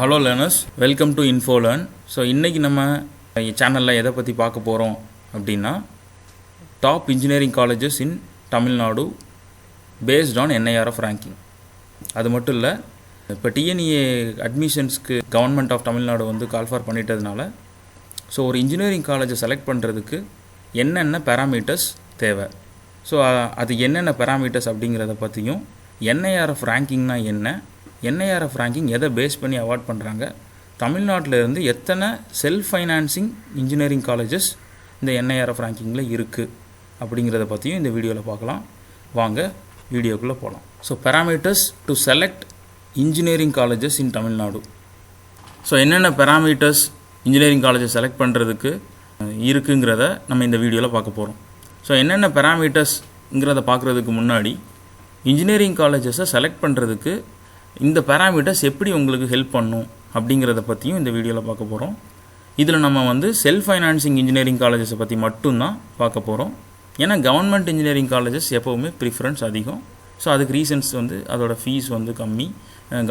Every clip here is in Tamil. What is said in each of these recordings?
Hello learners, welcome to Infolearn. So இன்றைக்கி நம்ம சேனலில் எதை பற்றி பார்க்க போகிறோம் அப்படின்னா, top engineering colleges in Tamil Nadu based on NIRF ranking. அது மட்டும் இல்லை, இப்போ டிஎன்இஏ அட்மிஷன்ஸ்க்கு கவர்மெண்ட் ஆஃப் தமிழ்நாடு வந்து கால்ஃபார் பண்ணிட்டதுனால, ஸோ ஒரு இன்ஜினியரிங் காலேஜை செலக்ட் பண்ணுறதுக்கு என்னென்ன பேராமீட்டர்ஸ் தேவை, ஸோ அது என்னென்ன பேராமீட்டர்ஸ் அப்படிங்கிறத பற்றியும், NIRF ரேங்கிங்னா என்ன, NIRF ரேங்கிங் எதை பேஸ் பண்ணி அவார்ட் பண்ணுறாங்க, தமிழ்நாட்டில் இருந்து எத்தனை செல்ஃப் ஃபைனான்சிங் இன்ஜினியரிங் காலேஜஸ் இந்த NIRF ரேங்கிங்கில் இருக்குது அப்படிங்கிறத பற்றியும் இந்த வீடியோவில் பார்க்கலாம். வாங்க வீடியோக்குள்ளே போகலாம். So parameters to select engineering colleges in Tamil Nadu. So என்னென்ன பேராமீட்டர்ஸ் இன்ஜினியரிங் காலேஜஸ் செலக்ட் பண்ணுறதுக்கு இருக்குங்கிறத நம்ம இந்த வீடியோவில் பார்க்க போகிறோம். ஸோ என்னென்ன பேராமீட்டர்ஸ்ங்கிறத பார்க்குறதுக்கு முன்னாடி, இன்ஜினியரிங் காலேஜஸை செலக்ட் பண்ணுறதுக்கு இந்த பேராமீட்டர்ஸ் எப்படி உங்களுக்கு ஹெல்ப் பண்ணும் அப்படிங்கிறத பற்றியும் இந்த வீடியோவில் பார்க்க போகிறோம். இதில் நம்ம வந்து செல்ஃப் ஃபைனான்சிங் இன்ஜினியரிங் காலேஜஸை பற்றி மட்டும்தான் பார்க்க போகிறோம். ஏன்னா கவர்மெண்ட் இன்ஜினியரிங் காலேஜஸ் எப்போவுமே ப்ரிஃபரன்ஸ் அதிகம். ஸோ அதுக்கு ரீசன்ஸ் வந்து அதோட ஃபீஸ் வந்து கம்மி,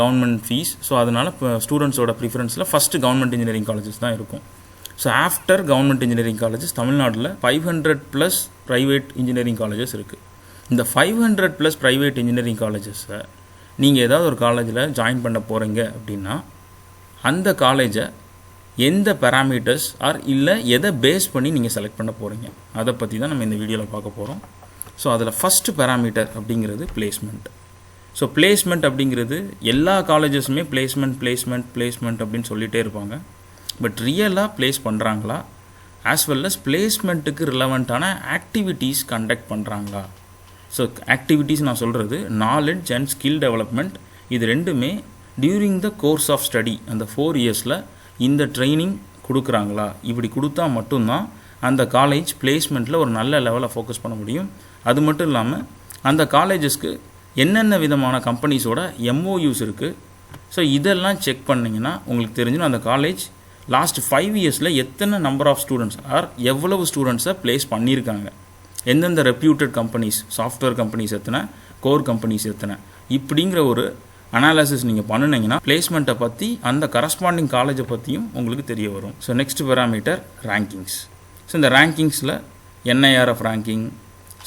கவர்மெண்ட் ஃபீஸ். ஸோ அதனால் இப்போ ஸ்டூடெண்ட்ஸோட ப்ரிஃபரன்ஸில் ஃபஸ்ட்டு கவர்மெண்ட் இன்ஜினியரிங் காலேஜஸ் தான் இருக்கும். So after government engineering colleges தமிழ்நாட்டில் 500+ ப்ரைவேட் இன்ஜினியரிங் காலேஜஸ் இருக்குது. இந்த 500+ ப்ரைவேட் இன்ஜினியரிங் காலேஜஸை நீங்கள் ஏதாவது ஒரு காலேஜில் ஜாயின் பண்ண போகிறீங்க அப்படின்னா, அந்த காலேஜை எந்த பேராமீட்டர்ஸ் இல்லை எதை பேஸ் பண்ணி நீங்கள் செலக்ட் பண்ண போகிறீங்க, அதை பற்றி தான் நம்ம இந்த வீடியோவில் பார்க்க போகிறோம். ஸோ அதில் ஃபஸ்ட்டு பேராமீட்டர் அப்படிங்கிறது பிளேஸ்மெண்ட். ஸோ பிளேஸ்மெண்ட் அப்படிங்கிறது எல்லா காலேஜஸுமே பிளேஸ்மெண்ட் அப்படின்னு சொல்லிகிட்டே இருப்பாங்க. பட் ரியலாக ப்ளேஸ் பண்ணுறாங்களா, ஆஸ் வெல் அஸ் பிளேஸ்மெண்ட்டுக்கு ரிலவெண்ட்டான ஆக்டிவிட்டீஸ் கண்டக்ட் பண்ணுறாங்களா. ஸோ ஆக்டிவிட்டீஸ் நான் சொல்கிறது நாலெட்ஜ் அண்ட் ஸ்கில் டெவலப்மெண்ட். இது ரெண்டுமே during the course of study, அந்த 4 இயர்ஸில் இந்த ட்ரைனிங் கொடுக்குறாங்களா. இப்படி கொடுத்தா மட்டும்தான் அந்த காலேஜ் பிளேஸ்மெண்ட்டில் ஒரு நல்ல லெவலில் ஃபோக்கஸ் பண்ண முடியும். அது மட்டும் இல்லாமல் அந்த காலேஜஸ்க்கு என்னென்ன விதமான கம்பெனிஸோட MOUs இருக்குது. ஸோ இதெல்லாம் செக் பண்ணிங்கன்னா உங்களுக்கு தெரிஞ்சுன்னா அந்த காலேஜ் லாஸ்ட் 5 இயர்ஸில் எத்தனை நம்பர் ஆஃப் ஸ்டூடெண்ட்ஸ் எவ்வளவு ஸ்டூடெண்ட்ஸை ப்ளேஸ் பண்ணியிருக்காங்க, எந்தெந்த ரெப்யூட்டட் கம்பெனிஸ், சாஃப்ட்வேர் கம்பெனிஸ் எத்தனை, கோர் கம்பெனிஸ் எத்தனை, இப்படிங்கிற ஒரு அனாலிசிஸ் நீங்கள் பண்ணினீங்கன்னா பிளேஸ்மெண்ட்டை பற்றி அந்த கரஸ்பாண்டிங் காலேஜை பற்றியும் உங்களுக்கு தெரிய வரும். So next parameter rankings. So இந்த ரேங்கிங்ஸில் NIRF ரேங்கிங்,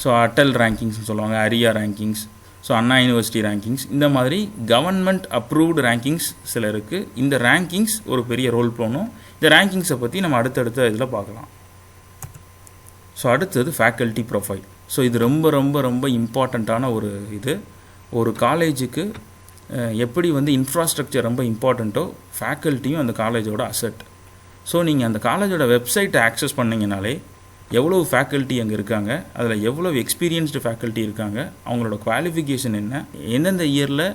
ஸோ அட்டல் ரேங்கிங்ஸ்னு சொல்லுவாங்க, அரியா ரேங்கிங்ஸ், ஸோ அண்ணா யூனிவர்சிட்டி ரேங்கிங்ஸ், இந்த மாதிரி கவர்மெண்ட் அப்ரூவ்டு ரேங்கிங்ஸ் சில இருக்குது. இந்த ரேங்கிங்ஸ் ஒரு பெரிய ரோல் பண்ணும். இந்த ரேங்கிங்ஸை பற்றி நம்ம அடுத்தடுத்த இதில் பார்க்கலாம். ஸோ அடுத்தது ஃபேக்கல்ட்டி ப்ரொஃபைல். ஸோ இது ரொம்ப ரொம்ப ரொம்ப இம்பார்ட்டண்ட்டான ஒரு காலேஜுக்கு எப்படி வந்து இன்ஃப்ராஸ்ட்ரக்சர் ரொம்ப இம்பார்ட்டண்ட்டோ, ஃபேக்கல்ட்டியும் அந்த காலேஜோட அசெட். ஸோ நீங்கள் அந்த காலேஜோட வெப்சைட்டை ஆக்சஸ் பண்ணிங்கனாலே எவ்வளோ ஃபேக்கல்ட்டி அங்கே இருக்காங்க, அதில் எவ்வளோ எக்ஸ்பீரியன்ஸ்டு ஃபேக்கல்ட்டி இருக்காங்க, அவங்களோட குவாலிஃபிகேஷன் என்ன, எந்தெந்த இயரில்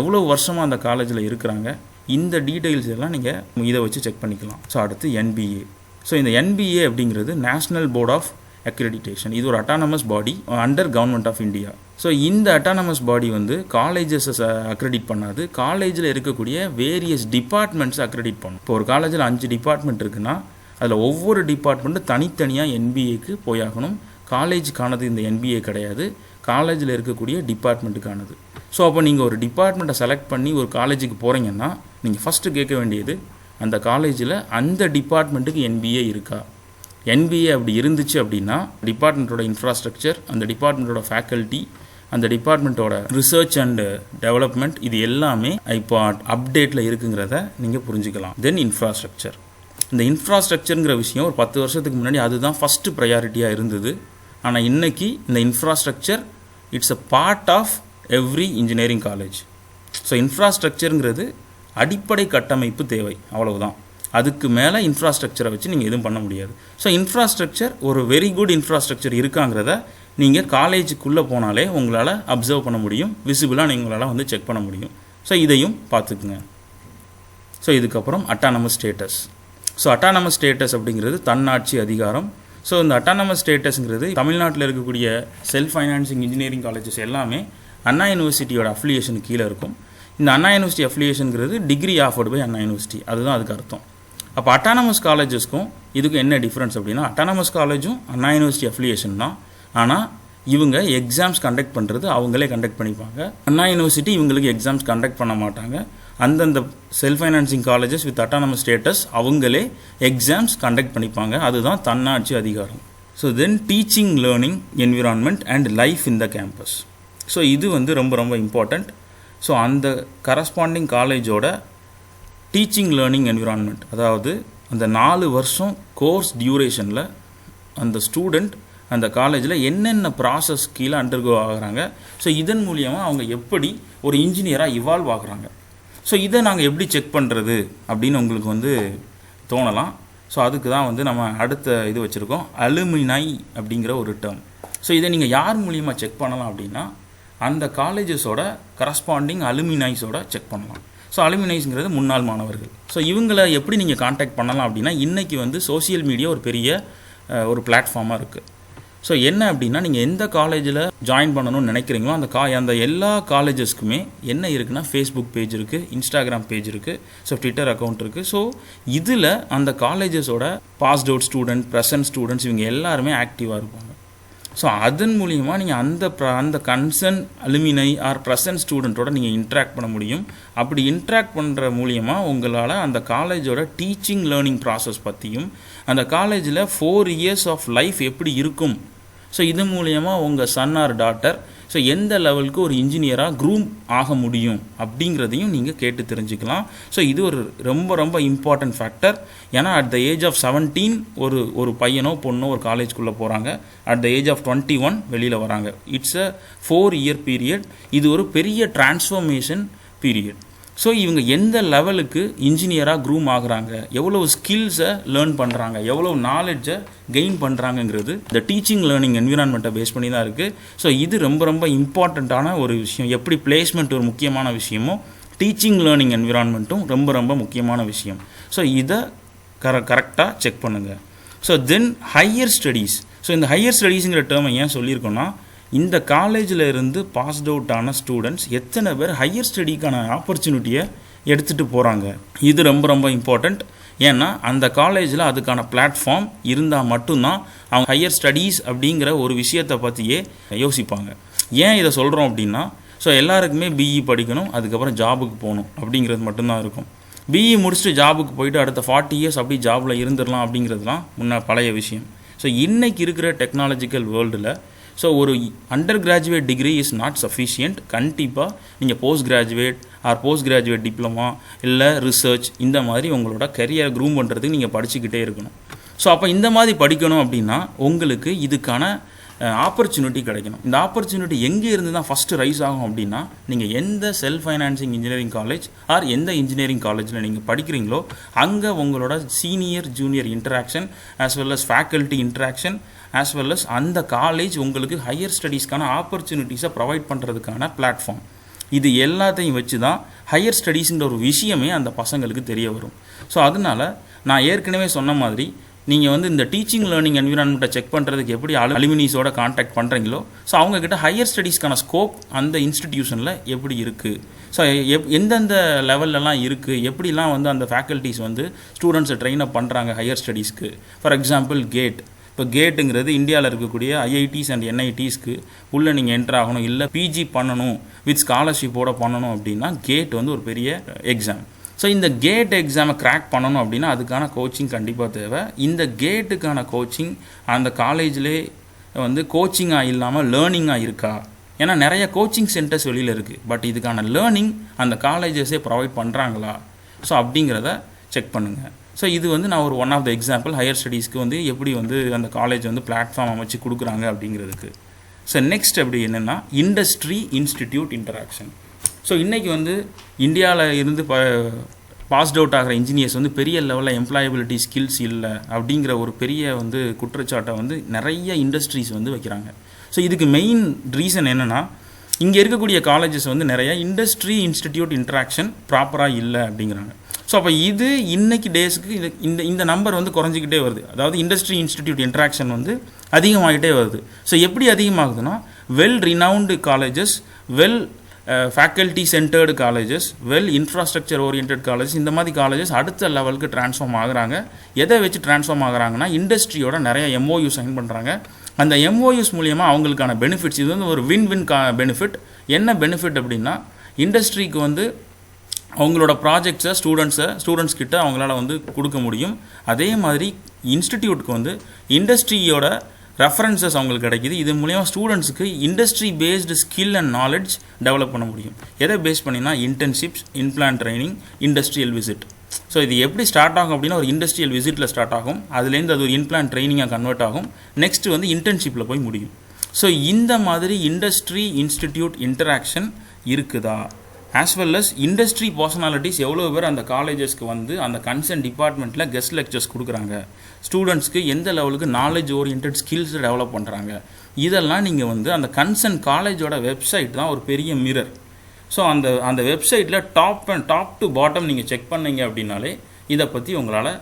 எவ்வளோ வருஷமாக அந்த காலேஜில் இருக்கிறாங்க, இந்த டீட்டெயில்ஸ் எல்லாம் நீங்கள் இதை வச்சு செக் பண்ணிக்கலாம். ஸோ அடுத்து NBA. ஸோ இந்த NBA அப்படிங்கிறது நேஷ்னல் போர்ட் ஆஃப் அக்ரெடிட்டேஷன். இது ஒரு autonomous body under government of India. So இந்த அட்டானமஸ் பாடி வந்து காலேஜஸை அக்ரெடிட் பண்ணாது, காலேஜில் இருக்கக்கூடிய வேரியஸ் டிபார்ட்மெண்ட்ஸை அக்ரெடிட் பண்ணும். இப்போ ஒரு காலேஜில் 5 டிபார்ட்மெண்ட் இருக்குன்னா அதில் ஒவ்வொரு டிபார்ட்மெண்ட்டும் தனித்தனியாக NBAக்கு போயாகணும். காலேஜுக்கானது இந்த NBA கிடையாது, காலேஜில் இருக்கக்கூடிய டிபார்ட்மெண்ட்டுக்கானது. ஸோ அப்போ நீங்கள் ஒரு டிபார்ட்மெண்ட்டை செலக்ட் பண்ணி ஒரு காலேஜுக்கு போகிறீங்கன்னா நீங்கள் ஃபஸ்ட்டு கேட்க வேண்டியது, அந்த காலேஜில் அந்த டிபார்ட்மெண்ட்டுக்கு NBA இருக்கா. NBA அப்படி இருந்துச்சு அப்படின்னா டிபார்ட்மெண்ட்டோட இன்ஃப்ராஸ்ட்ரக்சர், அந்த டிபார்ட்மெண்ட்டோட ஃபேக்கல்ட்டி, அந்த டிபார்ட்மெண்ட்டோட ரிசர்ச் அண்ட் டெவலப்மெண்ட், இது எல்லாமே இப்போ அப்டேட்டில் இருக்குங்கிறத நீங்கள் புரிஞ்சுக்கலாம். தென் இன்ஃப்ராஸ்ட்ரக்சர். இந்த இன்ஃப்ராஸ்ட்ரக்சருங்கிற விஷயம் ஒரு 10 வருஷத்துக்கு முன்னாடி அதுதான் ஃபஸ்ட்டு ப்ரையாரிட்டியாக இருந்தது. ஆனால் இன்றைக்கி இந்த infrastructure it's a part of every engineering college. So இன்ஃப்ராஸ்ட்ரக்சருங்கிறது அடிப்படை கட்டமைப்பு தேவை, அவ்வளவுதான். அதுக்கு மேலே இன்ஃப்ராஸ்ட்ரக்சரை வச்சு நீங்கள் எதுவும் பண்ண முடியாது. ஸோ இன்ஃப்ராஸ்ட்ரக்சர் ஒரு வெரி குட் இன்ஃப்ராஸ்ட்ரக்சர் இருக்காங்கிறத நீங்கள் காலேஜுக்குள்ளே போனாலே உங்களால் அப்சர்வ் பண்ண முடியும், விசிபிளாக உங்களால் வந்து செக் பண்ண முடியும். ஸோ இதையும் பார்த்துக்குங்க. ஸோ இதுக்கப்புறம் autonomous status. So autonomous status அப்படிங்கிறது தன்னாட்சி அதிகாரம். ஸோ இந்த அட்டானமஸ் ஸ்டேட்டஸ்ங்கிறது தமிழ்நாட்டில் இருக்கக்கூடிய செல்ஃப் ஃபைனான்சிங் இன்ஜினியரிங் காலேஜஸ் எல்லாமே அண்ணா யூனிவர்சிட்டியோட அஃபிலியேஷனுக்கு கீழே இருக்கும். இந்த அண்ணா யூனிவர்சிட்டி அஃபிலியேஷனுங்கிறது degree offered by Anna university, அதுதான் அதுக்கு அர்த்தம். அப்போ அட்டானமஸ் காலேஜஸ்க்கும் இதுக்கும் என்ன டிஃப்ரென்ஸ் அப்படின்னா, அட்டானமஸ் காலேஜும் அண்ணா யூனிவர்சிட்டி அஃபிலியேஷன் தான். ஆனால் இவங்க எக்ஸாம்ஸ் கண்டக்ட் பண்ணுறது அவங்களே கண்டக்ட் பண்ணிப்பாங்க. அண்ணா யூனிவர்சிட்டி இவங்களுக்கு எக்ஸாம்ஸ் கண்டக்ட் பண்ண மாட்டாங்க. அந்தந்த self financing colleges with autonomous status அவங்களே எக்ஸாம்ஸ் கண்டக்ட் பண்ணிப்பாங்க. அதுதான் தன்னாட்சி அதிகாரம். So then teaching learning environment and life in the campus. So இது வந்து ரொம்ப ரொம்ப இம்பார்ட்டண்ட். ஸோ அந்த கரஸ்பாண்டிங் காலேஜோட டீச்சிங் லேர்னிங் என்விரான்மெண்ட், அதாவது அந்த 4 வருஷம் கோர்ஸ் டியூரேஷனில் அந்த ஸ்டூடெண்ட் அந்த காலேஜில் என்னென்ன ப்ராசஸ் கீழே அண்டர்கோ ஆகுறாங்க, ஸோ இதன் மூலியமாக அவங்க எப்படி ஒரு இன்ஜினியராக இவால்வ் ஆகுறாங்க. ஸோ இதை நாங்கள் எப்படி செக் பண்ணுறது அப்படின்னு உங்களுக்கு வந்து தோணலாம். ஸோ அதுக்கு தான் வந்து நம்ம அடுத்த இது வச்சுருக்கோம், அலுமினை அப்படிங்கிற ஒரு டேர்ம். ஸோ இதை நீங்கள் யார் மூலியமாக செக் பண்ணலாம் அப்படின்னா அந்த காலேஜஸோட கரஸ்பாண்டிங் அலுமினைஸோட செக் பண்ணலாம். ஸோ அலுமினைஸ்ங்கிறது முன்னாள் மாணவர்கள். ஸோ இவங்களை எப்படி நீங்கள் காண்டாக்ட் பண்ணலாம் அப்படின்னா இன்றைக்கி வந்து சோசியல் மீடியா ஒரு பெரிய ஒரு பிளாட்ஃபார்மாக இருக்குது. ஸோ என்ன அப்படின்னா நீங்கள் எந்த காலேஜில் ஜாயின் பண்ணணும்னு நினைக்கிறீங்களோ அந்த எல்லா காலேஜஸ்க்குமே என்ன இருக்குன்னா ஃபேஸ்புக் பேஜ் இருக்குது, இன்ஸ்டாகிராம் பேஜ் இருக்குது, ஸோ ட்விட்டர் அக்கௌண்ட் இருக்குது. ஸோ இதில் அந்த காலேஜஸோட past out student, present students இவங்க எல்லாருமே ஆக்டிவாக இருப்பாங்க. ஸோ அதன் மூலிமா நீங்கள் அந்த கன்சர்ன் அலுமினை ஆர் ப்ரெசன்ட் ஸ்டூடெண்ட்டோட நீங்கள் இன்ட்ராக்ட் பண்ண முடியும். அப்படி இன்ட்ராக்ட் பண்ணுற மூலியமாக உங்களால் அந்த காலேஜோட டீச்சிங் லேர்னிங் ப்ராசஸ் பற்றியும் அந்த காலேஜில் 4 years ஆஃப் லைஃப் எப்படி இருக்கும், ஸோ இது மூலியமாக உங்கள் சன் ஆர் டாட்டர் ஸோ எந்த லெவலுக்கு ஒரு இன்ஜினியராக க்ரூம் ஆக முடியும் அப்படிங்கிறதையும் நீங்கள் கேட்டு தெரிஞ்சுக்கலாம். ஸோ இது ஒரு ரொம்ப ரொம்ப இம்பார்ட்டன்ட் ஃபேக்டர். ஏன்னா அட் த ஏஜ் ஆஃப் 17 ஒரு பையனோ பொண்ணோ ஒரு காலேஜ்குள்ளே போகிறாங்க, அட் த ஏஜ் ஆஃப் 21 வெளியில் வராங்க. It's a 4-year period. இது ஒரு பெரிய டிரான்ஸ்ஃபர்மேஷன் பீரியட். ஸோ இவங்க எந்த லெவலுக்கு இன்ஜினியராக க்ரூம் ஆகுறாங்க, எவ்வளோ ஸ்கில்ஸை லேர்ன் பண்ணுறாங்க, எவ்வளோ நாலேஜை கெயின் பண்ணுறாங்கங்கிறது இந்த டீச்சிங் லேர்னிங் என்விரான்மெண்ட்டை பேஸ் பண்ணி தான் இருக்குது. ஸோ இது ரொம்ப ரொம்ப இம்பார்ட்டண்ட்டான ஒரு விஷயம். எப்படி பிளேஸ்மெண்ட் ஒரு முக்கியமான விஷயமோ டீச்சிங் லேர்னிங் என்விரான்மெண்ட்டும் ரொம்ப ரொம்ப முக்கியமான விஷயம். ஸோ இதை கரெக்டாக செக் பண்ணுங்கள். So then higher studies. So இந்த ஹையர் ஸ்டடீஸுங்கிற டேர்மை ஏன் சொல்லியிருக்கோன்னா இந்த காலேஜில் இருந்து பாஸ்ட் அவுட் ஆன ஸ்டூடெண்ட்ஸ் எத்தனை பேர் ஹையர் ஸ்டடிக்கான ஆப்பர்ச்சுனிட்டியை எடுத்துகிட்டு போகிறாங்க, இது ரொம்ப ரொம்ப இம்பார்ட்டண்ட். ஏன்னா அந்த காலேஜில் அதுக்கான பிளாட்ஃபார்ம் இருந்தால் மட்டும்தான் அவங்க ஹையர் ஸ்டடீஸ் அப்படிங்கிற ஒரு விஷயத்தை பற்றியே யோசிப்பாங்க. ஏன் இதை சொல்கிறோம் அப்படின்னா ஸோ எல்லாருக்குமே பிஇ படிக்கணும், அதுக்கப்புறம் ஜாபுக்கு போகணும் அப்படிங்கிறது மட்டும்தான் இருக்கும். பிஇ முடிச்சுட்டு ஜாபுக்கு போயிட்டு அடுத்த 40 years அப்படி ஜாபில் இருந்துடலாம் அப்படிங்கிறதுலாம் பழைய விஷயம். ஸோ இன்றைக்கி இருக்கிற டெக்னாலஜிக்கல் வேர்ல்டில் ஸோ ஒரு under graduate degree is not sufficient. கண்டிப்பாக நீங்கள் போஸ்ட் கிராஜுவேட் டிப்ளமா இல்லை ரிசர்ச் இந்த மாதிரி உங்களோட கரியரை க்ரூம் பண்ணுறதுக்கு நீங்கள் படிச்சுக்கிட்டே இருக்கணும். ஸோ அப்போ இந்த மாதிரி படிக்கணும் அப்படின்னா உங்களுக்கு இதுக்கான ஆப்பர்ச்சுனிட்டி கிடைக்கணும். இந்த ஆப்பர்ச்சுனிட்டி எங்கே இருந்து தான் ஃபஸ்ட்டு ரைஸ் ஆகும் அப்படின்னா நீங்கள் எந்த self financing engineering college or எந்த இன்ஜினியரிங் காலேஜில் நீங்கள் படிக்கிறீங்களோ அங்கே உங்களோட senior junior interaction as well as faculty interaction as well as அந்த காலேஜ் உங்களுக்கு ஹையர் ஸ்டடீஸ்க்கான ஆப்பர்ச்சுனிட்டிஸை ப்ரொவைட் பண்ணுறதுக்கான பிளாட்ஃபார்ம். இது எல்லாத்தையும் வச்சு தான் ஹையர் ஸ்டடீஸுங்கிற ஒரு விஷயமே அந்த பசங்களுக்கு தெரிய வரும். ஸோ அதனால் நான் ஏற்கனவே சொன்ன மாதிரி நீங்கள் வந்து இந்த டீச்சிங் லேர்னிங் என்விரான்மெண்ட்டை செக் பண்ணுறதுக்கு எப்படி அலுமினிஸோட கான்டாக்ட் பண்ணுறீங்களோ ஸோ அவங்கக்கிட்ட ஹையர் ஸ்டடீஸ்க்கான ஸ்கோப் அந்த இன்ஸ்டிடியூஷனில் எப்படி இருக்குது, ஸோ எந்தெந்த லெவல்லலாம் இருக்குது, எப்படிலாம் வந்து அந்த ஃபேக்கல்ட்டிஸ் வந்து ஸ்டூடெண்ட்ஸை ட்ரெயின் அப் பண்ணுறாங்க ஹையர் ஸ்டடீஸ்க்கு. For example GATE. இப்போ கேட்டுங்கிறது இந்தியாவில் இருக்கக்கூடிய ஐஐடிஸ் அண்ட் என்ஐடிஸ்க்கு உள்ளே நீங்கள் என்ட்ரு ஆகணும், இல்லை பிஜி பண்ணணும் வித் ஸ்காலர்ஷிப்போடு பண்ணணும் அப்படின்னா கேட் வந்து ஒரு பெரிய எக்ஸாம். ஸோ இந்த கேட் எக்ஸாமை கிராக் பண்ணணும் அப்படின்னா அதுக்கான கோச்சிங் கண்டிப்பாக தேவை. இந்த கேட்டுக்கான கோச்சிங் அந்த காலேஜ்லேயே வந்து கோச்சிங்காக இல்லாமல் லேர்னிங்காக இருக்கா? ஏன்னா நிறைய கோச்சிங் சென்டர்ஸ் வெளியில் இருக்குது, பட் இதுக்கான லேர்னிங் அந்த காலேஜஸே ப்ரொவைட் பண்ணுறாங்களா, ஸோ அப்படிங்கிறத செக் பண்ணுங்கள். ஸோ இது வந்து நான் ஒரு one of the example higher ஸ்டடீஸ்க்கு வந்து எப்படி வந்து அந்த காலேஜ் வந்து பிளாட்ஃபார்ம் அமைச்சு கொடுக்குறாங்க அப்படிங்கிறதுக்கு. ஸோ நெக்ஸ்ட் அப்படி என்னென்னா இண்டஸ்ட்ரி இன்ஸ்டிடியூட் இன்டராக்ஷன். ஸோ இன்றைக்கி வந்து இந்தியாவில் இருந்து பாஸ்ட் அவுட் ஆகிற இன்ஜினியர்ஸ் வந்து பெரிய லெவலில் எம்ப்ளாயபிலிட்டி ஸ்கில்ஸ் இல்லை அப்படிங்கிற ஒரு பெரிய வந்து குற்றச்சாட்டை வந்து நிறைய இண்டஸ்ட்ரீஸ் வந்து வைக்கிறாங்க. ஸோ இதுக்கு மெயின் ரீசன் என்னென்னா இங்கே இருக்கக்கூடிய காலேஜஸ் வந்து நிறைய இண்டஸ்ட்ரி இன்ஸ்டிடியூட் இன்ட்ராக்ஷன் ப்ராப்பராக இல்லை அப்படிங்கிறாங்க. ஸோ அப்போ இது இன்றைக்கி டேஸுக்கு இந்த நம்பர் வந்து குறைஞ்சிக்கிட்டே வருது. அதாவது இண்டஸ்ட்ரி இன்ஸ்டிடியூட் இன்ட்ராக்ஷன் வந்து அதிகமாகிட்டே வருது. ஸோ எப்படி அதிகமாகுதுன்னா well renowned colleges, well faculty centred colleges, well infrastructure orient colleges, இந்த மாதிரி காலேஜஸ் அடுத்த லெவலுக்கு ட்ரான்ஸ்ஃபார்ம் ஆகுறாங்க. எதை வச்சு ட்ரான்ஸ்ஃபார்ம் ஆகுறாங்கன்னா இண்டஸ்ட்ரியோட நிறைய எம்ஓயூ சைன் பண்ணுறாங்க. அந்த எம்ஓயூஸ் மூலியமாக அவங்களுக்கான பெனிஃபிட்ஸ், இது வந்து ஒரு வின் பெனிஃபிட். என்ன பெனிஃபிட் அப்படின்னா இண்டஸ்ட்ரிக்கு வந்து அவங்களோட ப்ராஜெக்ட்ஸை ஸ்டூடெண்ட்ஸ் கிட்ட அவங்களால வந்து கொடுக்க முடியும். அதே மாதிரி இன்ஸ்டிடியூட்க்கு வந்து இண்டஸ்ட்ரியோட ரெஃபரன்சஸ் அவங்களுக்கு கிடைக்கிது. இது மூலமா ஸ்டூடெண்ட்ஸுக்கு industry based skill and knowledge develop பண்ண முடியும். எதை பேஸ் பண்ணினா internships, இன்பிளான் training, industrial visit. So இது எப்படி ஸ்டார்ட் ஆகும் அப்படின்னா ஒரு இண்டஸ்ட்ரியல் விசிட்டில் ஸ்டார்ட் ஆகும். அதுலேருந்து அது ஒரு இன்பிளான் ட்ரைனிங்காக கன்வெர்ட் ஆகும். நெக்ஸ்ட்டு வந்து இன்டர்ன்ஷிப்பில் போய் முடியும். ஸோ இந்த மாதிரி இண்டஸ்ட்ரி இன்ஸ்டிடியூட் இன்டராக்ஷன் இருக்குதா, as well as industry personalities எவ்வளோ பேர் அந்த காலேஜஸ்க்கு வந்து அந்த கன்சர்ன் டிபார்ட்மெண்ட்டில் கெஸ்ட் லெக்சர்ஸ் கொடுக்குறாங்க, ஸ்டூடெண்ட்ஸ்க்கு எந்த லெவலுக்கு நாலேஜ் ஓரியன்ட் ஸ்கில்ஸ் டெவலப் பண்ணுறாங்க, இதெல்லாம் நீங்கள் வந்து அந்த கன்சர்ன் காலேஜோட வெப்சைட் தான் ஒரு பெரிய மிரர். ஸோ அந்த வெப்சைட்டில் டாப் டு பாட்டம் நீங்கள் செக் பண்ணீங்க அப்படின்னாலே இதை பற்றி உங்களால்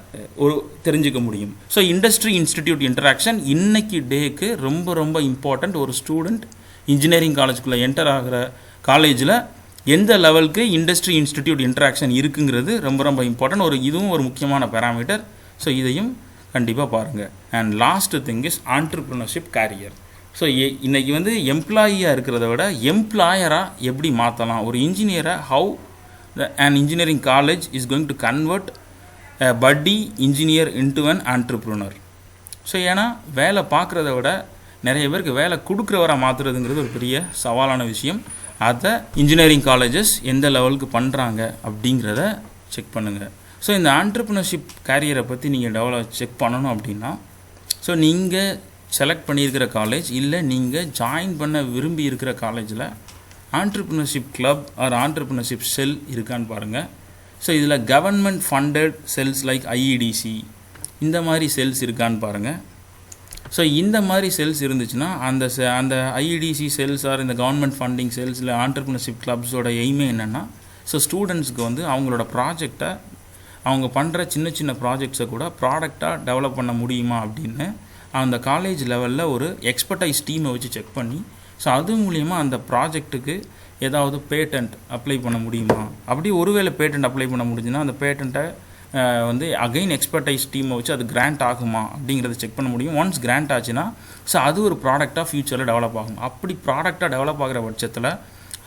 தெரிஞ்சுக்க முடியும். ஸோ இண்டஸ்ட்ரி இன்ஸ்டிடியூட் இன்டராக்ஷன் இன்னைக்கு டேக்கு ரொம்ப ரொம்ப இம்பார்ட்டண்ட். ஒரு ஸ்டூடெண்ட் இன்ஜினியரிங் காலேஜுக்குள்ளே என்டர் ஆகிற காலேஜில் எந்த லெவலுக்கு இண்டஸ்ட்ரி இன்ஸ்டிடியூட் இன்டராக்ஷன் இருக்குங்கிறது ரொம்ப ரொம்ப இம்பார்ட்டன்ட். இதுவும் ஒரு முக்கியமான பேராமீட்டர். ஸோ இதையும் கண்டிப்பாக பாருங்கள். And last thing is entrepreneurship career. So இன்றைக்கி வந்து எம்ப்ளாயியாக இருக்கிறத விட எம்ப்ளாயராக எப்படி மாற்றலாம், ஒரு இன்ஜினியரை how and engineering college is going to convert buddy engineer into an entrepreneur. So ஏன்னா வேலை பார்க்குறத விட நிறைய பேருக்கு வேலை கொடுக்குறவராக மாற்றுறதுங்கிறது ஒரு பெரிய சவாலான விஷயம். அதை இன்ஜினியரிங் காலேஜஸ் எந்த லெவலுக்கு பண்ணுறாங்க அப்படிங்கிறத செக் பண்ணுங்கள். ஸோ இந்த ஆண்டர்ப்ரினர்ஷிப் கேரியரை பற்றி நீங்கள் செக் பண்ணணும் அப்படின்னா, ஸோ நீங்கள் செலக்ட் பண்ணியிருக்கிற காலேஜ் இல்லை நீங்கள் ஜாயின் பண்ண விரும்பி இருக்கிற காலேஜில் ஆண்டர்ப்ரினர்ஷிப் கிளப் ஆர் ஆண்டர்ப்ரினர்ஷிப் செல் இருக்கான்னு பாருங்கள். ஸோ இதில் கவர்மெண்ட் ஃபண்டட் செல்ஸ் லைக் ஐஇடிசி இந்த மாதிரி செல்ஸ் இருக்கான்னு பாருங்கள். ஸோ இந்த மாதிரி செல்ஸ் இருந்துச்சுன்னா அந்த ஐஇடிசி செல்ஸ் ஆர் இந்த கவர்மெண்ட் ஃபண்டிங் செல்ஸில் ஆண்டர்ப்ரினர்ஷிப் கிளப்ஸோட எய்மே என்னென்னா, ஸோ ஸ்டூடெண்ட்ஸ்க்கு வந்து அவங்களோட ப்ராஜெக்டை அவங்க பண்ணுற சின்ன சின்ன ப்ராஜெக்ட்ஸை கூட ப்ராடக்டாக டெவலப் பண்ண முடியுமா அப்படின்னு அந்த காலேஜ் லெவலில் ஒரு எக்ஸ்பர்டைஸ் டீமை வச்சு செக் பண்ணி, ஸோ அது மூலிமா அந்த ப்ராஜெக்ட்டுக்கு ஏதாவது பேட்டன்ட் அப்ளை பண்ண முடியுமா, அப்படி ஒருவேளை பேட்டன்ட் அப்ளை பண்ண முடிஞ்சுன்னா அந்த பேட்டண்ட்டை வந்து அகைன் எக்ஸ்பர்டைஸ் டீமை வச்சு அது கிராண்ட் ஆகுமா அப்படிங்கிறத செக் பண்ண முடியும். ஒன்ஸ் கிராண்ட் ஆச்சுன்னா ஸோ அது ஒரு ப்ராடக்டாக ஃப்யூச்சரில் டெவலப் ஆகும். அப்படி ப்ராடக்டாக டெவலப் ஆகிற பட்சத்தில்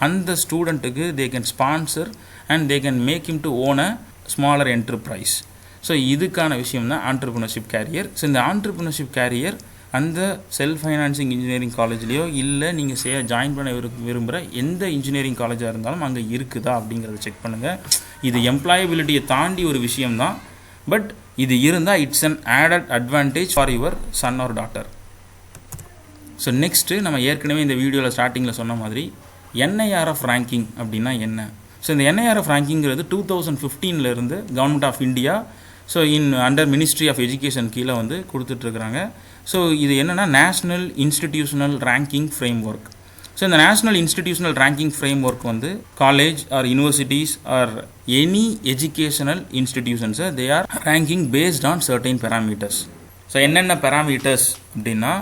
அந்த ஸ்டூடெண்ட்டுக்கு they can sponsor and they can make him to own a smaller enterprise. So இதுக்கான விஷயம் தான் ஆண்டர்ப்ரினர்ஷிப் கேரியர். ஸோ இந்த ஆண்டர்ப்ரினர்ஷிப் கேரியர் அந்த செல்ஃப் ஃபைனான்சிங் இன்ஜினியரிங் காலேஜ்லேயோ இல்லை நீங்கள் ஜாயின் பண்ண விரும்புகிற எந்த இன்ஜினியரிங் காலேஜாக இருந்தாலும் அங்கே இருக்குதா அப்படிங்கிறத செக் பண்ணுங்கள். இது எம்ப்ளாயபிலிட்டியை தாண்டி ஒரு விஷயம்தான். பட் இது இருந்தால் it's an added advantage for your son R daughter. So next நம்ம ஏற்கனவே இந்த வீடியோவில் ஸ்டார்டிங்கில் சொன்ன மாதிரி என்ஐஆர்எஃப் ரேங்கிங் அப்படின்னா என்ன. ஸோ இந்த என்ஐஆர்எஃப் ரேங்கிங்கிறது 2015 government of India so under ministry of education கீழே வந்து கொடுத்துட்ருக்குறாங்க. ஸோ இது என்னென்னா national institutional ranking framework. So இந்த national institutional ranking framework வந்து college or universities or any educational இன்ஸ்டிடியூஷன்ஸை they are ranking based on certain parameters. So என்னென்ன பேராமீட்டர்ஸ் அப்படின்னா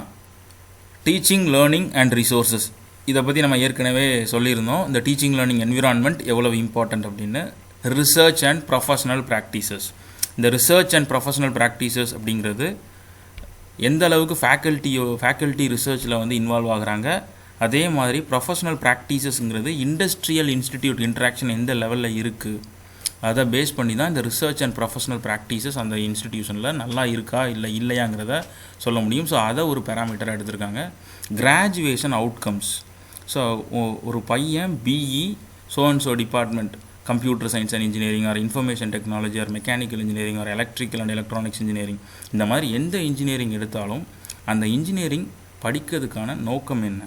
டீச்சிங், லேர்னிங் அண்ட் ரிசோர்ஸஸ். இதை பற்றி நம்ம ஏற்கனவே சொல்லியிருந்தோம். இந்த டீச்சிங் லேர்னிங் என்விரான்மெண்ட் எவ்வளோ இம்பார்ட்டன்ட் அப்படின்னு. Research and professional practices. இந்த ரிசர்ச் அண்ட் ப்ரொஃபஷனல் ப்ராக்டிசஸ் அப்படிங்கிறது எந்த அளவுக்கு ஃபேக்கல்ட்டி ரிசர்ச்சில் வந்து இன்வால்வ் ஆகுறாங்க, அதே மாதிரி ப்ரொஃபஷனல் ப்ராக்டிசஸ்ங்கிறது இண்டஸ்ட்ரியல் இன்ஸ்டிடியூட் இன்ட்ராக்ஷன் எந்த லெவலில் இருக்குது, அதை பேஸ் பண்ணி தான் இந்த ரிசர்ச் அண்ட் ப்ரொஃபஷனல் ப்ராக்டிசஸ் அந்த இன்ஸ்டிடியூஷனில் நல்லா இருக்கா இல்லையாங்கிறத சொல்ல முடியும். ஸோ அதை ஒரு பேராமீட்டராக எடுத்திருக்காங்க. Graduation outcomes. ஸோ ஒரு பையன் BE so department computer science and engineering or information technology or mechanical engineering or electrical and electronics engineering, இந்த மாதிரி எந்த இன்ஜினியரிங் எடுத்தாலும் அந்த இன்ஜினியரிங் படிக்கிறதுக்கான நோக்கம் என்ன,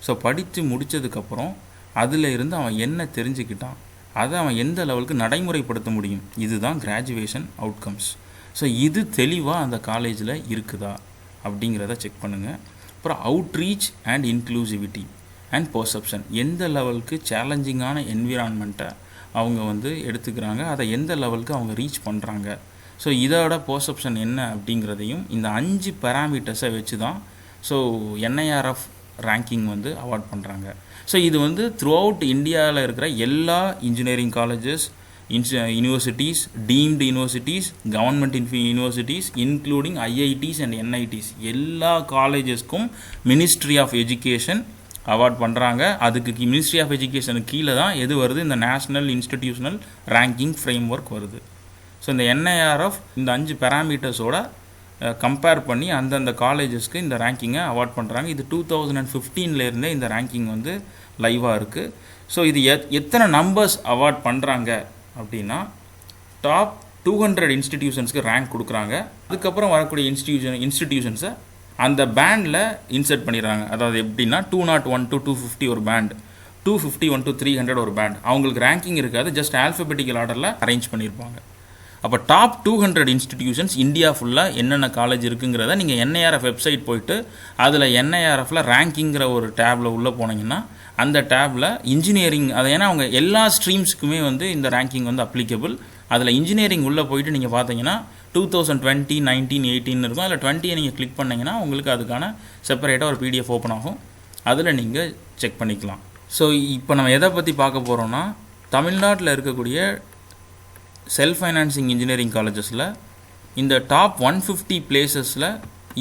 ஸோ படித்து முடித்ததுக்கப்புறம் அதில் இருந்து அவன் என்ன தெரிஞ்சுக்கிட்டான், அதை அவன் எந்த லெவலுக்கு நடைமுறைப்படுத்த முடியும், இதுதான் கிராஜுவேஷன் அவுட்கம்ஸ். ஸோ இது தெளிவாக அந்த காலேஜில் இருக்குதா அப்படிங்கிறத செக் பண்ணுங்கள். அப்புறம் outreach and inclusivity and perception. எந்த லெவலுக்கு சேலஞ்சிங்கான என்விரான்மெண்ட்டை அவங்க வந்து எடுத்துக்கிறாங்க, அதை எந்த லெவலுக்கு அவங்க ரீச் பண்ணுறாங்க, ஸோ இதோட பர்செப்ஷன் என்ன அப்படிங்கிறதையும் இந்த 5 பேராமீட்டர்ஸை வச்சு தான் ஸோ என்ஐஆர்எஃப் ரேங்கிங் வந்து அவார்ட் பண்ணுறாங்க. ஸோ இது வந்து த்ரூ அவுட் இந்தியாவில் இருக்கிற எல்லா engineering colleges, universities, deemed universities, government universities including IITs and NITs எல்லா காலேஜஸ்க்கும் மினிஸ்ட்ரி ஆஃப் எஜுகேஷன் அவார்ட் பண்ணுறாங்க. அதுக்கு மினிஸ்ட்ரி ஆஃப் எஜுகேஷனுக்கு கீழே தான் எது வருது, இந்த national institutional ranking frame work வருது. ஸோ இந்த NIRF இந்த 5 பேராமீட்டர்ஸோட கம்பேர் பண்ணி அந்தந்த காலேஜஸ்க்கு இந்த ரேங்கிங்கை அவார்ட் பண்ணுறாங்க. இது 2015 இந்த ரேங்கிங் வந்து லைவாக இருக்குது. ஸோ இது எத்தனை நம்பர்ஸ் அவார்ட் பண்ணுறாங்க அப்படின்னா, டாப் 200 இன்ஸ்டிடியூஷன்ஸ்க்கு ரேங்க் கொடுக்குறாங்க. அதுக்கப்புறம் வரக்கூடிய இன்ஸ்டிடியூஷன்ஸை அந்த பேண்டில் இன்சர்ட் பண்ணிடுறாங்க. அதாவது எப்படின்னா 201 to 250 ஒரு பேண்ட், 251 to 300 ஒரு பேண்ட். அவங்களுக்கு ரேங்கிங் இருக்காது, ஜஸ்ட் ஆல்ஃபபெட்டிக்கல் ஆர்டரில் அரேஞ்ச் பண்ணியிருப்பாங்க. அப்போ டாப் 200 இன்ஸ்டிடியூஷன்ஸ் இந்தியா ஃபுல்லாக என்னென்ன காலேஜ் இருக்குங்கிறத நீங்கள் NIRF வெப்சைட் போயிட்டு அதில் NIRFல ரேங்கிங்கிற ஒரு டேபில் உள்ளே போனீங்கன்னா அந்த டேபில் இன்ஜினியரிங், அது ஏன்னா அவங்க எல்லா ஸ்ட்ரீம்ஸுக்குமே வந்து இந்த ரேங்கிங் வந்து அப்ளிகபிள். அதில் இன்ஜினியரிங் உள்ளே போயிட்டு நீங்கள் பார்த்தீங்கன்னா 2020, 19, 18 இருக்கும். அதில் 20 நீங்கள் கிளிக் பண்ணிங்கன்னா உங்களுக்கு அதுக்கான செப்பரேட்டாக ஒரு PDF ஓப்பன் ஆகும். அதில் நீங்கள் செக் பண்ணிக்கலாம். ஸோ இப்போ நம்ம எதை பற்றி பார்க்க போகிறோன்னா, தமிழ்நாட்டில் இருக்கக்கூடிய செல்ஃப் ஃபைனான்சிங் இன்ஜினியரிங் காலேஜஸில் இந்த டாப் 150 பிளேசஸில்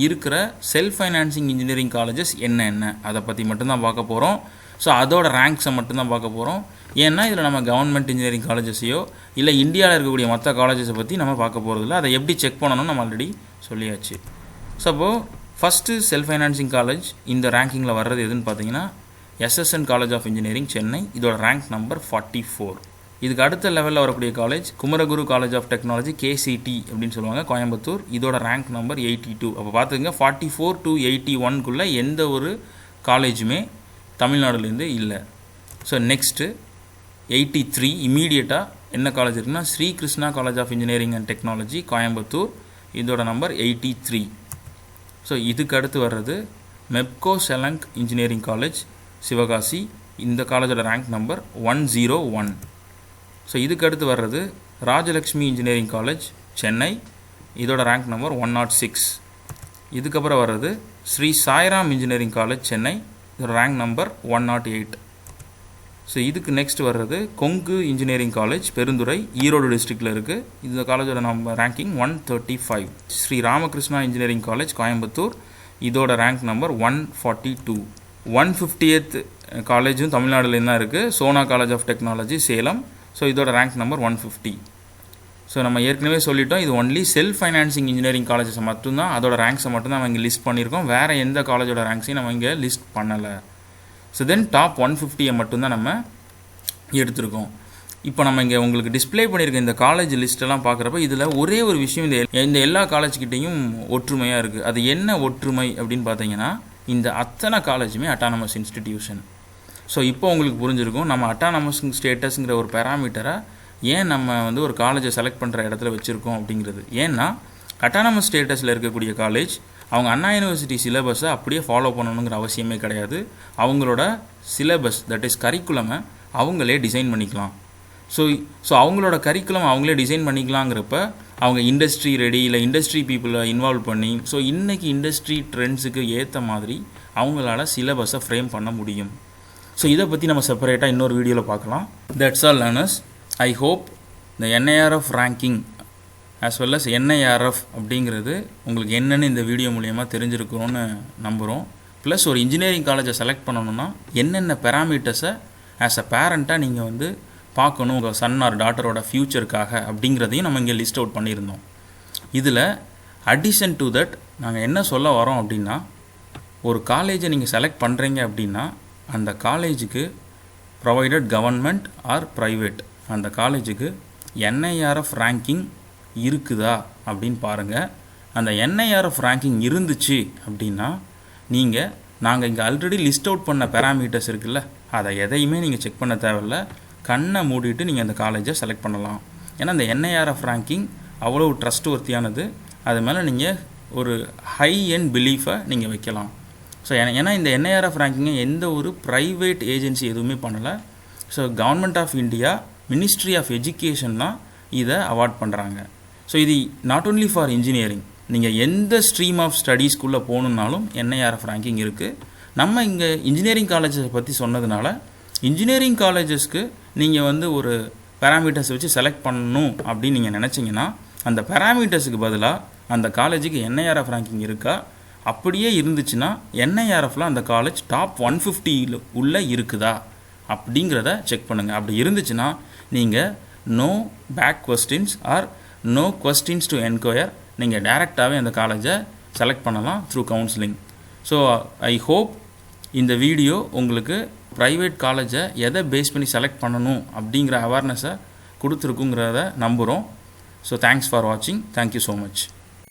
இருக்கிற செல்ஃப் ஃபைனான்சிங் இன்ஜினியரிங் காலேஜஸ் என்னென்ன அதை பற்றி மட்டும்தான் பார்க்க போகிறோம். ஸோ அதோட ரேங்க்ஸை மட்டும்தான் பார்க்க போகிறோம். ஏன்னா இதில் நம்ம கவர்மெண்ட் இன்ஜினியரிங் காலேஜஸையோ இல்லை இந்தியாவில் இருக்கக்கூடிய மற்ற காலேஜஸை பற்றி நம்ம பார்க்க போகிறதில்ல. அதை எப்படி செக் பண்ணணும்னு நம்ம ஆல்ரெடி சொல்லியாச்சு. ஸோ அப்போது ஃபஸ்ட்டு செல்ஃப் ஃபைனான்சிங் காலேஜ் இந்த ரேங்கிங்கில் வர்றது எதுன்னு பார்த்தீங்கன்னா SSN college of engineering Chennai. இதோட ரேங்க் நம்பர் 44. இதுக்கு அடுத்த லெவலில் வரக்கூடிய college Kumaraguru college of technology KCT அப்படின்னு சொல்லுவாங்க, கோயம்புத்தூர். இதோட ரேங்க் நம்பர் 82. அப்போ பார்த்துக்கங்க 44 to 81க்குள்ளே எந்த ஒரு காலேஜுமே தமிழ்நாடுலேருந்து இல்லை. ஸோ நெக்ஸ்ட்டு 83 இமீடியட்டாக என்ன காலேஜ் இருக்குன்னா Sri Krishna college of engineering and technology Coimbatore. இதோட நம்பர் 83. ஸோ இதுக்கு அடுத்து வர்றது Mepco Schlenk engineering college Sivakasi. இந்த காலேஜோட ரேங்க் நம்பர் 101. ஸோ இதுக்கு அடுத்து வர்றது ராஜலக்ஷ்மி இன்ஜினியரிங் காலேஜ் சென்னை. இதோட ரேங்க் நம்பர் 106. இதுக்கப்புறம் வர்றது ஸ்ரீ சாய்ராம் இன்ஜினியரிங் காலேஜ் சென்னை. இதோட ரேங்க் நம்பர் 108. ஸோ இதுக்கு நெக்ஸ்ட் வர்றது கொங்கு இன்ஜினியரிங் காலேஜ் பெருந்துறை, ஈரோடு டிஸ்ட்ரிக்டில் இருக்குது. இந்த காலேஜோட number ranking 135. Shri Ramakrishna engineering college Coimbatore. இதோட ரேங்க் நம்பர் 142. 150th காலேஜும் தமிழ்நாடுலேருந்து தான் இருக்குது, Sona college of technology Salem. So இதோட ரேங்க் நம்பர் 150. ஸோ நம்ம ஏற்கனவே சொல்லிட்டோம், இது ஒன்லி செல்ஃப் ஃபைனான்சிங் இன்ஜினியரிங் காலேஜஸை மட்டும்தான், அதோட ரேங்க்ஸை மட்டும் தான் நம்ம இங்கே லிஸ்ட் பண்ணியிருக்கோம். வேறு எந்த காலேஜோட ரேங்க்ஸையும் நம்ம இங்கே லிஸ்ட் பண்ணலை. ஸோ தென் டாப் 150 மட்டும்தான் நம்ம எடுத்திருக்கோம். இப்போ நம்ம இங்கே உங்களுக்கு டிஸ்பிளே பண்ணியிருக்க இந்த காலேஜ் லிஸ்ட்டெல்லாம் பார்க்குறப்ப இதில் ஒரே ஒரு விஷயம் இந்த எல்லா காலேஜ்கிட்டையும் ஒற்றுமையாக இருக்குது. அது என்ன ஒற்றுமை அப்படின்னு பார்த்தீங்கன்னா, இந்த அத்தனை காலேஜுமே அட்டானமஸ் இன்ஸ்டிடியூஷன். ஸோ இப்போ உங்களுக்கு புரிஞ்சிருக்கும் நம்ம அட்டானமஸ் ஸ்டேட்டஸ்ங்கிற ஒரு பேராமீட்டரை ஏன் நம்ம வந்து ஒரு காலேஜை செலக்ட் பண்ணுற இடத்துல வச்சுருக்கோம் அப்படிங்கிறது. ஏன்னா அட்டானமஸ் ஸ்டேட்டஸில் இருக்கக்கூடிய காலேஜ் அவங்க அண்ணா யூனிவர்சிட்டி சிலபஸை அப்படியே ஃபாலோ பண்ணணுங்கிற அவசியமே கிடையாது. அவங்களோட சிலபஸ் தட் இஸ் கரிக்குலமை அவங்களே டிசைன் பண்ணிக்கலாம். ஸோ அவங்களோட கரிக்குலம் அவங்களே டிசைன் பண்ணிக்கலாங்கிறப்ப அவங்க இண்டஸ்ட்ரி ரெடி இல்லை இண்டஸ்ட்ரி பீப்புளை இன்வால்வ் பண்ணி ஸோ இன்றைக்கி இண்டஸ்ட்ரி ட்ரெண்ட்ஸுக்கு ஏற்ற மாதிரி அவங்களால சிலபஸை ஃப்ரேம் பண்ண முடியும். ஸோ இதை பற்றி நம்ம செப்பரேட்டாக இன்னொரு வீடியோவில் பார்க்கலாம். That's all learners. I hope இந்த NIRF ranking as well as NIRF அப்படிங்கிறது உங்களுக்கு என்னென்னு இந்த வீடியோ மூலயமா தெரிஞ்சிருக்கணும்னு நம்புகிறோம். ப்ளஸ் ஒரு இன்ஜினியரிங் காலேஜை செலக்ட் பண்ணணுன்னா என்னென்ன பேராமீட்டர்ஸை ஆஸ் அ பேரண்ட்டாக நீங்கள் வந்து பார்க்கணும் உங்கள் சன் ஆர் டாட்டரோட ஃப்யூச்சருக்காக அப்படிங்கிறதையும் நம்ம இங்கே லிஸ்ட் அவுட் பண்ணியிருந்தோம். இதில் அடிஷன் டு தட் நாங்கள் என்ன சொல்ல வரோம் அப்படின்னா, ஒரு காலேஜை நீங்கள் செலக்ட் பண்ணுறீங்க அப்படின்னா அந்த காலேஜுக்கு ப்ரொவைடட் கவர்மெண்ட் ஆர் ப்ரைவேட் அந்த காலேஜுக்கு NIRF ரேங்கிங் இருக்குதா அப்படின்னு பாருங்கள். அந்த NIRF ரேங்கிங் இருந்துச்சு அப்படின்னா நாங்கள் இங்கே ஆல்ரெடி லிஸ்ட் அவுட் பண்ண பேராமீட்டர்ஸ் இருக்குல்ல, அதை எதையுமே நீங்கள் செக் பண்ண தேவையில்ல, கண்ணை மூடிட்டு நீங்கள் அந்த காலேஜை செலக்ட் பண்ணலாம். ஏன்னா அந்த NIRF ரேங்கிங் அவ்வளோ ட்ரஸ்ட் ஒர்த்தியானது. அது மேலே நீங்கள் ஒரு ஹை எண்ட் பிலீஃபை நீங்கள் வைக்கலாம். ஸோ ஏன்னா இந்த NIRF ரேங்கிங்கை எந்த ஒரு ப்ரைவேட் ஏஜென்சி எதுவுமே பண்ணலை. So government of India ministry of education தான் இதை அவார்ட் பண்ணுறாங்க. ஸோ இது நாட் ஓன்லி ஃபார் இன்ஜினியரிங், நீங்கள் எந்த ஸ்ட்ரீம் ஆஃப் ஸ்டடீஸ்க்குள்ளே போகணுன்னாலும் NIRF ரேங்கிங் இருக்குது. நம்ம இங்கே இன்ஜினியரிங் காலேஜஸை பற்றி சொன்னதுனால இன்ஜினியரிங் காலேஜஸ்க்கு நீங்கள் வந்து ஒரு பேராமீட்டர்ஸ் வச்சு செலக்ட் பண்ணணும் அப்படின்னு நீங்கள் நினச்சிங்கன்னா அந்த பேராமீட்டர்ஸுக்கு பதிலாக அந்த காலேஜுக்கு NIRF ரேங்கிங் இருக்கா அப்படியே இருந்துச்சுன்னா என்ஐஆர்எஃப்பில் அந்த காலேஜ் டாப் 150 உள்ளே இருக்குதா அப்படிங்கிறத செக் பண்ணுங்கள். அப்படி இருந்துச்சுன்னா நீங்கள் no back questions or no questions to enquire, நீங்கள் டைரெக்டாகவே அந்த காலேஜை செலக்ட் பண்ணலாம் through counselling. So I hope இந்த வீடியோ உங்களுக்கு ப்ரைவேட் காலேஜை எதை பேஸ் பண்ணி செலக்ட் பண்ணணும் அப்படிங்கிற அவேர்னஸை கொடுத்துருக்குங்கிறத நம்புகிறோம். ஸோ தேங்க்ஸ் ஃபார் வாட்சிங். Thank you so much.